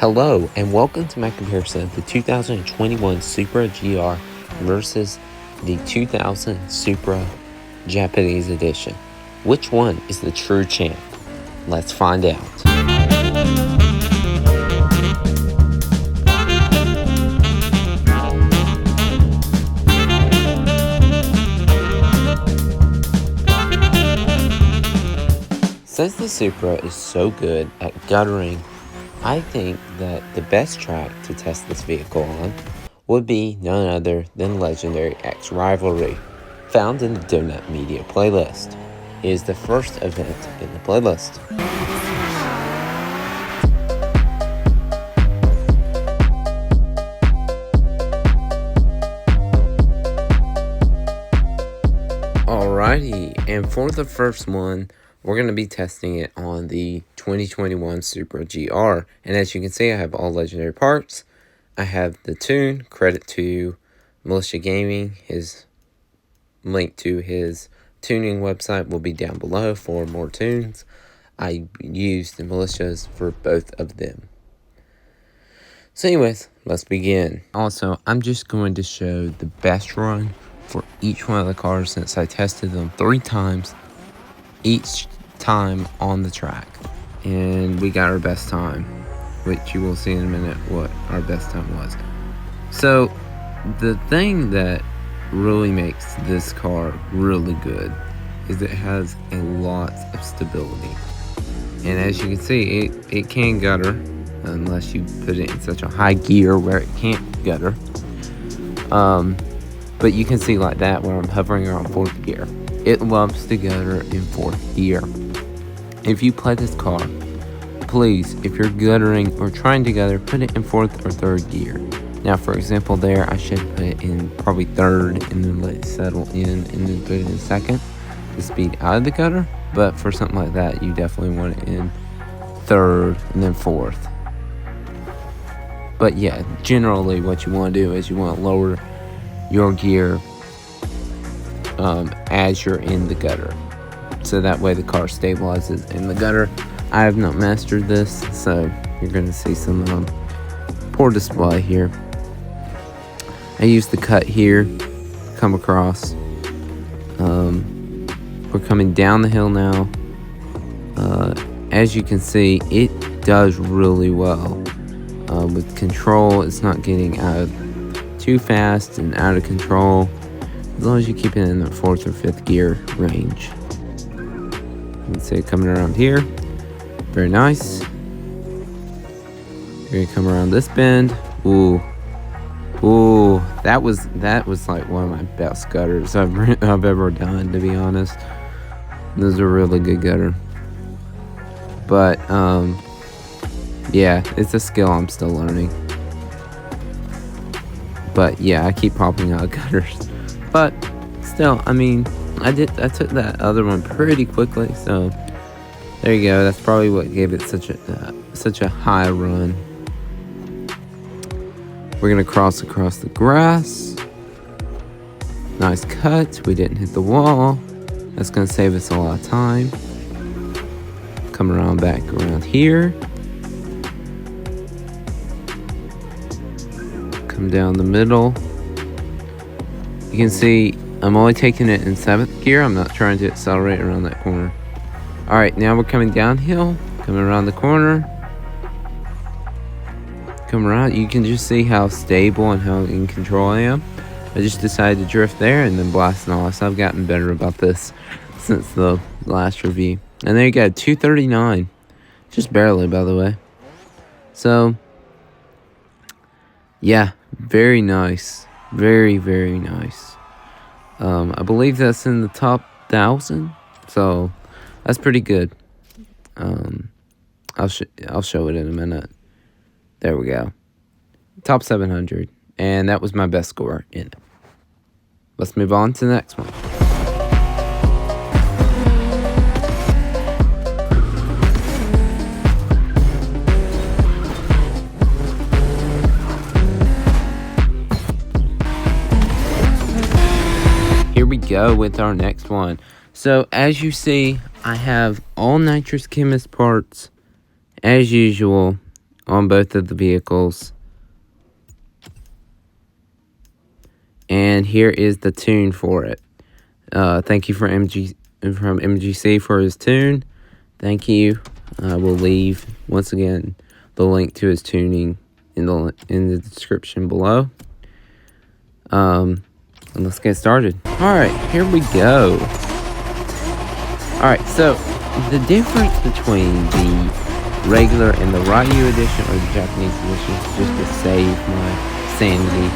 Hello and welcome to my comparison of the 2021 Supra GR versus the 2000 Supra Japanese edition. Which one is the true champ? Let's find out. Since the Supra is so good at guttering, I think that the best track to test this vehicle on would be none other than Legendary X Rivalry, found in the Donut Media playlist. It is the first event in the playlist. Alrighty, and for the first one, we're going to be testing it on the 2021 Supra GR. And as you can see, I have all legendary parts. I have the tune. Credit to Militia Gaming. His link to his tuning website will be down below for more tunes. I used the militias for both of them. So anyways, let's begin. Also, I'm just going to show the best run for each one of the cars since I tested them 3 times. Each time on the track, and we got our best time, which you will see in a minute what our best time was. So the thing that really makes this car really good is it has a lot of stability, and as you can see, it can gutter unless you put it in such a high gear where it can't gutter. But you can see like that where I'm hovering around 4th gear. It loves to gutter in 4th gear. If you play this car, please, if you're guttering or trying to gutter, put it in 4th or 3rd gear. Now, for example, there, I should put it in probably 3rd and then let it settle in and then put it in 2nd to speed out of the gutter. But for something like that, you definitely want it in 3rd and then 4th. But yeah, generally what you want to do is you want to lower your gear as you're in the gutter, so that way the car stabilizes in the gutter. I have not mastered this, so you're going to see some poor display here. I used the cut here, come across. We're coming down the hill now. As you can see, it does really well with control. It's not getting out too fast and out of control, as long as you keep it in the 4th or 5th gear range. You can see it coming around here. Very nice. We're gonna come around this bend. Ooh, that was like one of my best gutters I've ever done, to be honest. This is a really good gutter. But yeah, it's a skill I'm still learning. But yeah, I keep popping out gutters. But still, I mean, I took that other one pretty quickly, so there you go. That's probably what gave it such a high run. We're gonna cross across the grass. Nice cut. We didn't hit the wall. That's gonna save us a lot of time. Come around back around here. Come down the middle. You can see I'm only taking it in 7th gear. I'm not trying to accelerate around that corner. Alright, now we're coming downhill. Coming around the corner. Come around. You can just see how stable and how in control I am. I just decided to drift there and then blast off. So I've gotten better about this since the last review. And there you go, 239. Just barely, by the way. So, yeah, very nice. Very, very nice. I believe that's in the top 1,000, so that's pretty good. I'll show it in a minute. There we go. Top 700, and that was my best score in it. Let's move on to the next one. Here we go with our next one. So as you see, I have all nitrous chemist parts as usual. on both of the vehicles. And here is the tune for it. Thank you from MGC for his tune. Thank you. I will leave, once again, the link to his tuning in the description below. And let's get started. Alright, here we go. Alright, so the difference between the regular and the Ryu edition, or the Japanese edition, just to save my sanity,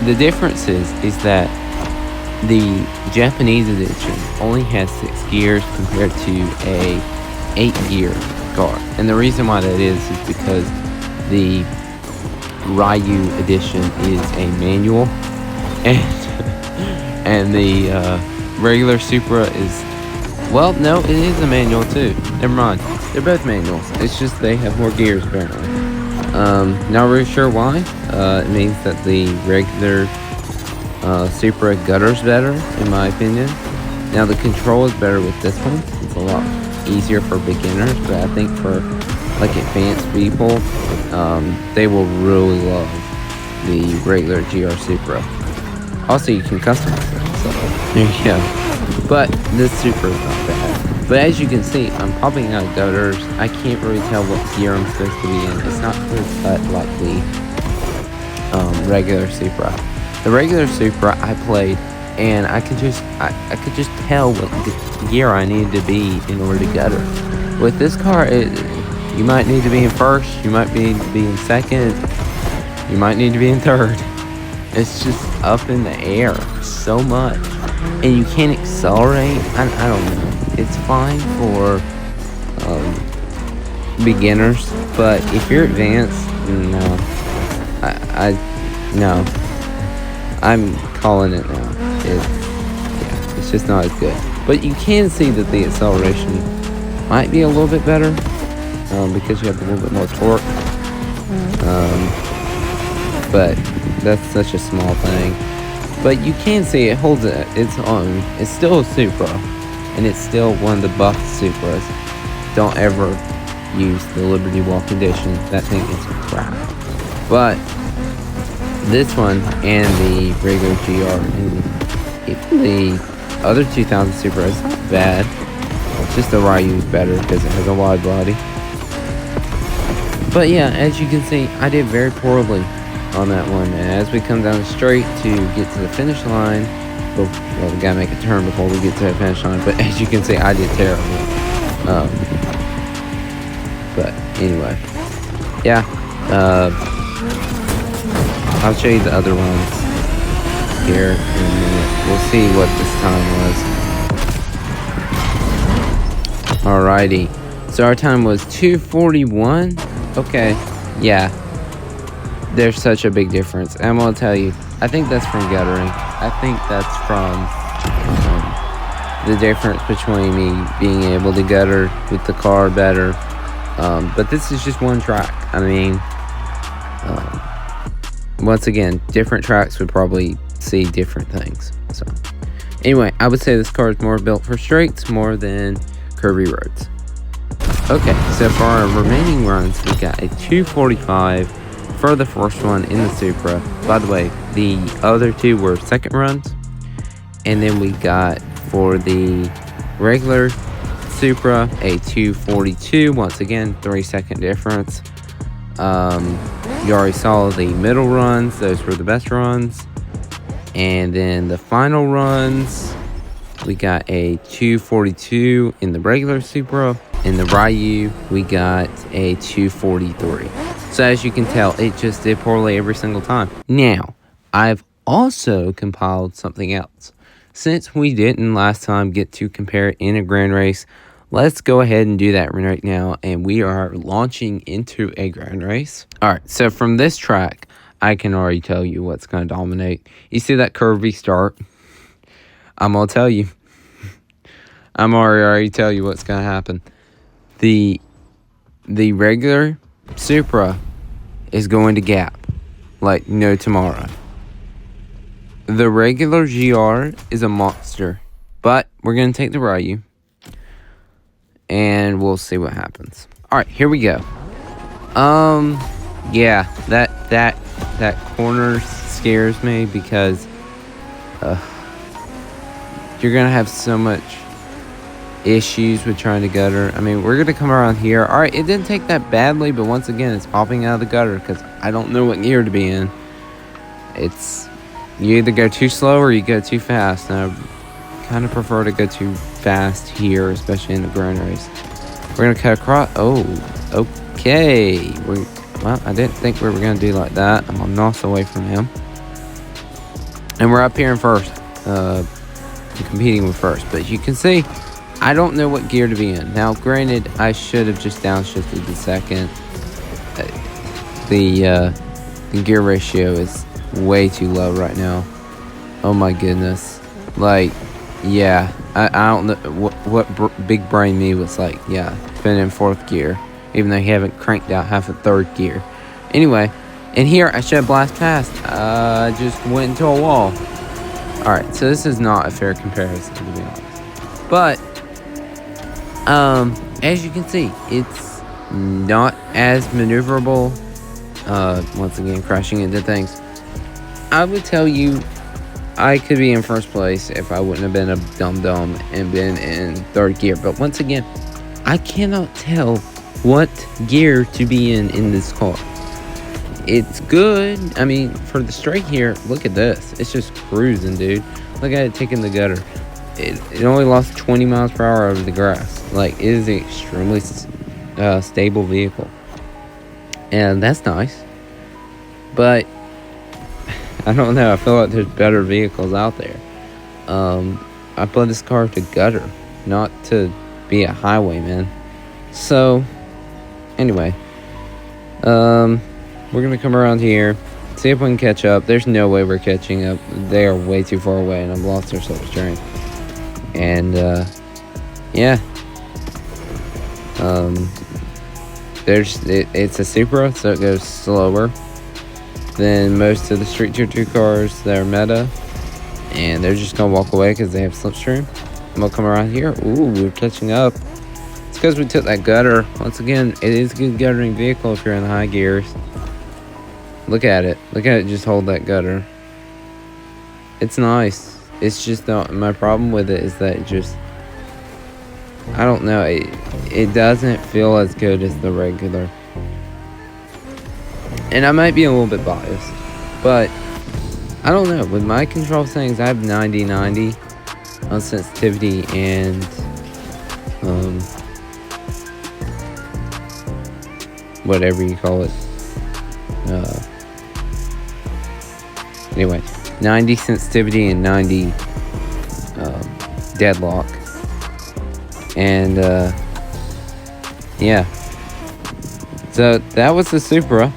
the difference is that the Japanese edition only has 6 gears compared to a 8-gear car. And the reason why that is because the Ryu edition is a manual, and the regular Supra is, well, no, it is a manual too. Never mind. They're both manuals. It's just they have more gears apparently. Not really sure why. It means that the regular Supra gutters better, in my opinion. Now the control is better with this one. It's a lot easier for beginners, but I think for like advanced people, they will really love the regular GR Supra. Also, you can customize it, so there you go. But this Supra is not bad. But as you can see, I'm popping out gutters. I can't really tell what gear I'm supposed to be in. It's not clear cut like the regular Supra. The regular Supra I played, and I could just tell what gear I needed to be in order to gutter. With this car, you might need to be in first, you might need to be in second, you might need to be in third. It's just up in the air so much, and you can't accelerate. I don't know. It's fine for beginners, but if you're advanced, no. No. I'm calling it now. It's just not as good. But you can see that the acceleration might be a little bit better because you have a little bit more torque. But that's such a small thing. But you can see it holds its own. It's still a Supra, and it's still one of the buffed Supras. Don't ever use the Liberty Wall condition. That thing is crap. But this one and the regular GR and even the other 2000 Supra is not bad. It's just the Ryu is better because it has a wide body. But yeah, as you can see, I did very poorly on that one. And as we come down the straight to get to the finish line, well, we gotta make a turn before we get to the finish line. But as you can see, I did terrible. But anyway, yeah. I'll show you the other ones here in a minute. We'll see what this time was. Alrighty. So our time was 2:41. Okay. Yeah. There's such a big difference. And I'm going to tell you, I think that's from guttering. I think that's from the difference between me being able to gutter with the car better. But this is just one track. I mean, once again, different tracks would probably see different things. So, anyway, I would say this car is more built for straights more than curvy roads. Okay, so for our remaining runs, we got a 2:45 for the first one in the Supra. By the way, the other two were second runs. And then we got for the regular Supra a 2:42. Once again, 3-second difference. You already saw the middle runs. Those were the best runs. And then the final runs, we got a 2:42 in the regular Supra. In the Ryu, we got a 2:43. So as you can tell, it just did poorly every single time. Now, I've also compiled something else. Since we didn't last time get to compare it in a grand race, let's go ahead and do that right now. And we are launching into a grand race. Alright, so from this track, I can already tell you what's going to dominate. You see that curvy start? I'm going to tell you. I'm already tell you what's going to happen. The regular Supra is going to gap like no tomorrow. The regular GR is a monster, but we're going to take the Ryu, and we'll see what happens. All right, here we go. Yeah, that corner scares me because you're gonna have so much issues with trying to gutter. I mean, we're gonna come around here. All right, it didn't take that badly, but once again, it's popping out of the gutter because I don't know what gear to be in. It's you either go too slow or you go too fast. And I kind of prefer to go too fast here, especially in the ground race. We're gonna cut across. Oh, okay. Well, I didn't think we were gonna do like that. I'm a knots away from him, and we're up here in first, competing with first. But you can see, I don't know what gear to be in. Now, granted, I should have just downshifted the second. The gear ratio is way too low right now. Oh my goodness. Like, yeah, I don't know what big brain me was like. Yeah, been in fourth gear, even though you haven't cranked out half a third gear. Anyway, in here I should have blast past. I just went into a wall. Alright, so this is not a fair comparison, to be honest. But as you can see, it's not as maneuverable. Once again, crashing into things. I would tell you I could be in first place if I wouldn't have been a dum-dum and been in third gear. But once again, I cannot tell what gear to be in this car. It's good. I mean, for the straight here, look at this. It's just cruising, dude. Look at it taking the gutter. It only lost 20 miles per hour over the grass. Like, it is an extremely stable vehicle. And that's nice. But I don't know. I feel like there's better vehicles out there. I play this car to gutter, not to be a highwayman. So, anyway, we're gonna come around here, see if we can catch up. There's no way we're catching up. They are way too far away, and I've lost their self-restraint. And yeah, it's a Supra, so it goes slower than most of the Street Tier 2 cars that are meta, and they're just gonna walk away because they have slipstream. I'm gonna come around here. Ooh, we're catching up. It's because we took that gutter. Once again, it is a good guttering vehicle if you're in the high gears. Look at it. Look at it just hold that gutter. It's nice. It's just my problem with it is that it just, I don't know, it doesn't feel as good as the regular. And I might be a little bit biased, but I don't know. With my control settings, I have 90/90 on sensitivity and whatever you call it. Anyway, 90 sensitivity and 90 deadlock. And yeah. So that was the Supra.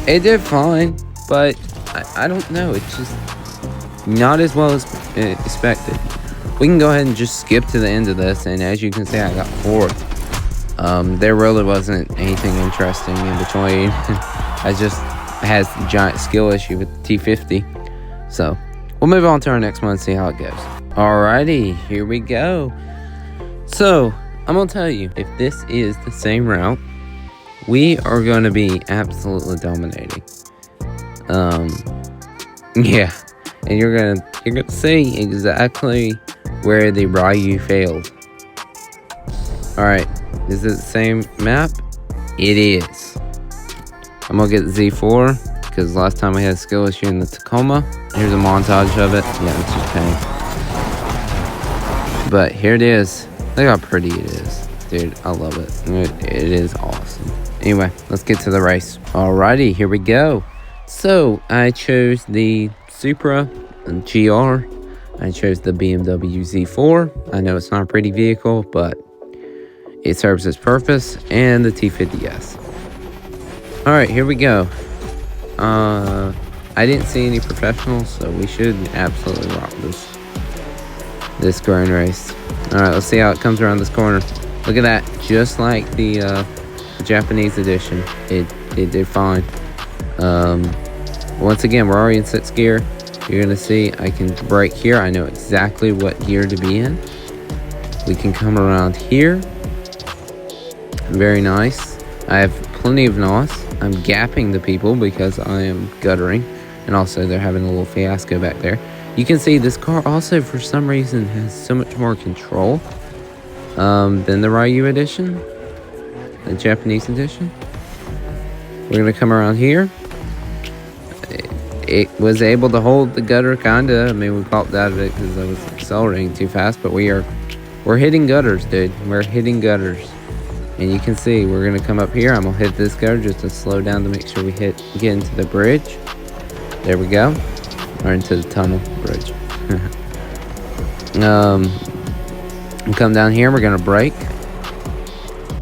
It did fine, but I don't know. It's just not as well as expected. We can go ahead and just skip to the end of this, and as you can see, I got fourth. There really wasn't anything interesting in between. I just had a giant skill issue with the T50. So we'll move on to our next one and see how it goes. Alrighty, here we go. So I'm gonna tell you, if this is the same route, we are gonna be absolutely dominating. Yeah, and you're gonna see exactly where the Ryu failed. Alright, is it the same map? It is. I'm gonna get Z4 because last time we had a skill issue in the Tacoma. Here's a montage of it. Yeah, it's just pain. But here it is. Look how pretty it is. Dude, I love it. It is awesome. Anyway, let's get to the race. Alrighty, here we go. So, I chose the Supra and GR. I chose the BMW Z4. I know it's not a pretty vehicle, but it serves its purpose. And the T50S. Alright, here we go. I didn't see any professionals, so we should absolutely rock this grind race. Alright, let's see how it comes around this corner. Look at that. Just like the Japanese edition. It did fine. Once again, we're already in 6th gear. You're going to see I can brake here. I know exactly what gear to be in. We can come around here. Very nice. I have plenty of NOS. I'm gapping the people because I am guttering. And also they're having a little fiasco back there. You can see this car also for some reason has so much more control than the Ryu edition. The Japanese edition. We're going to come around here. It was able to hold the gutter kinda. I mean, we popped out of it because I was accelerating too fast. But we're hitting gutters, dude. We're hitting gutters. And you can see we're gonna come up here. I'm gonna hit this gutter just to slow down to make sure we get into the bridge. There we go. Or into the tunnel bridge. Come down here. We're gonna brake.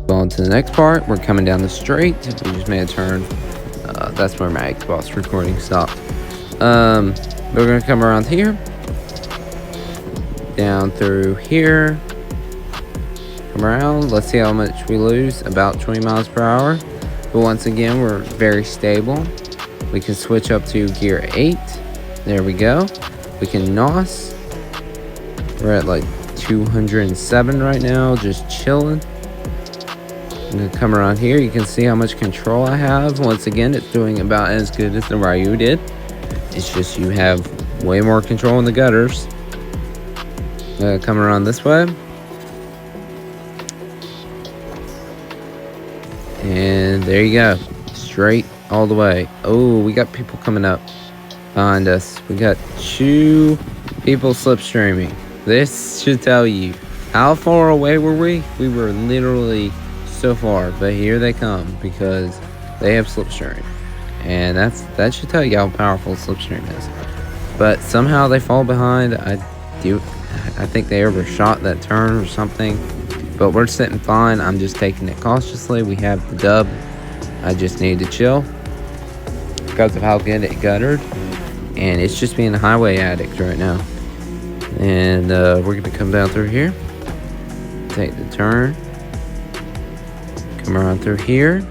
Go on to the next part. We're coming down the straight. We just made a turn. That's where my Xbox recording stopped. We're gonna come around here. Down through here. Come around. Let's see how much we lose. About 20 miles per hour. But once again, we're very stable. We can switch up to gear 8. There we go. We can NOS. We're at like 207 right now. Just chilling. I'm going to come around here. You can see how much control I have. Once again, it's doing about as good as the Ryu did. It's just you have way more control in the gutters. Come around this way. And there you go. Straight all the way. Oh, we got people coming up behind us. We got 2 people slipstreaming. This should tell you how far away were we? We were literally so far, but here they come because they have slipstream. And that should tell you how powerful slipstream is. But somehow they fall behind. I think they overshot that turn or something. But we're sitting fine. I'm just taking it cautiously. We have the dub. I just need to chill because of how good it guttered. And it's just being a highway addict right now. And we're going to come down through here. Take the turn. Come around through here.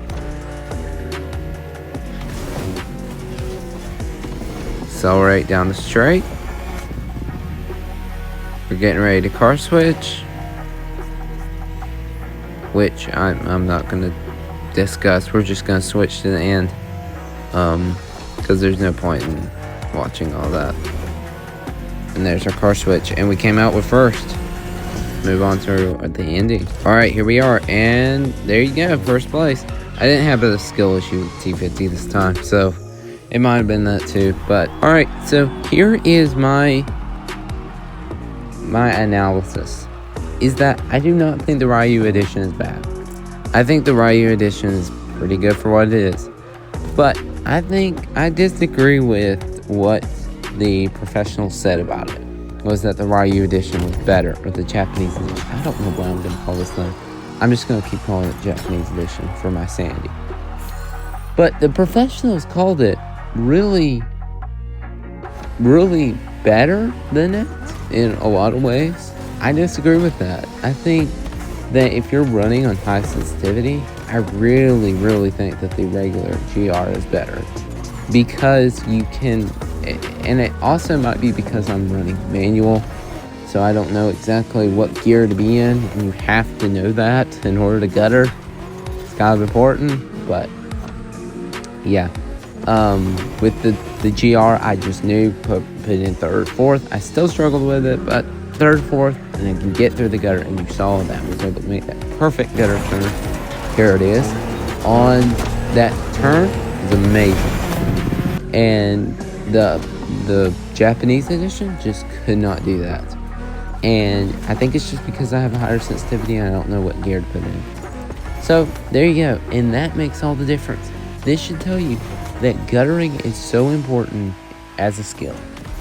Accelerate down the straight. We're getting ready to car switch. Which I'm not going to discuss. We're just going to switch to the end. Because there's no point in watching all that. And there's our car switch. And we came out with first. Move on to the ending. Alright, here we are. And there you go. First place. I didn't have a skill issue with T50 this time. So it might have been that too. But alright, so here is my analysis. Is that I do not think the Ryu edition is bad. I think the Ryu edition is pretty good for what it is. But I think I disagree with what the professionals said about it. Was that the Ryu edition was better, or the Japanese edition. I don't know what I'm going to call this thing. I'm just going to keep calling it Japanese edition for my sanity. But the professionals called it really, really better than it in a lot of ways. I disagree with that. I think that if you're running on high sensitivity, I really, really think that the regular GR is better. Because you can, and it also might be because I'm running manual, so I don't know exactly what gear to be in, and you have to know that in order to gutter. It's kind of important, but yeah. With the GR, I just knew, put in third, fourth. I still struggled with it, but third, fourth, and I can get through the gutter, and you saw that. I was able to make that perfect gutter turn. Here it is. On that turn is amazing. And the Japanese edition just could not do that. And I think it's just because I have a higher sensitivity and I don't know what gear to put in. So there you go. And that makes all the difference. This should tell you that guttering is so important as a skill.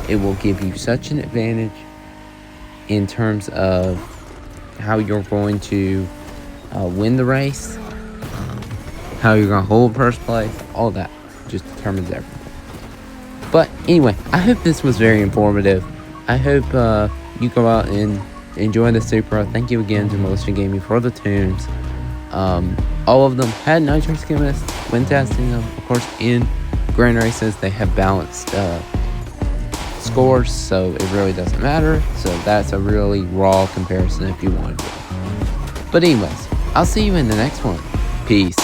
It will give you such an advantage in terms of how you're going to win the race, how you're going to hold first place, all that just determines everything. But anyway, I hope this was very informative. I hope you go out and enjoy the Supra. Thank you again to Militia Gaming for the tunes. All of them had nitrous chemists when testing them. Of course, in grand races, they have balanced scores, so it really doesn't matter. So that's a really raw comparison if you wanted to. But anyways, I'll see you in the next one. Peace.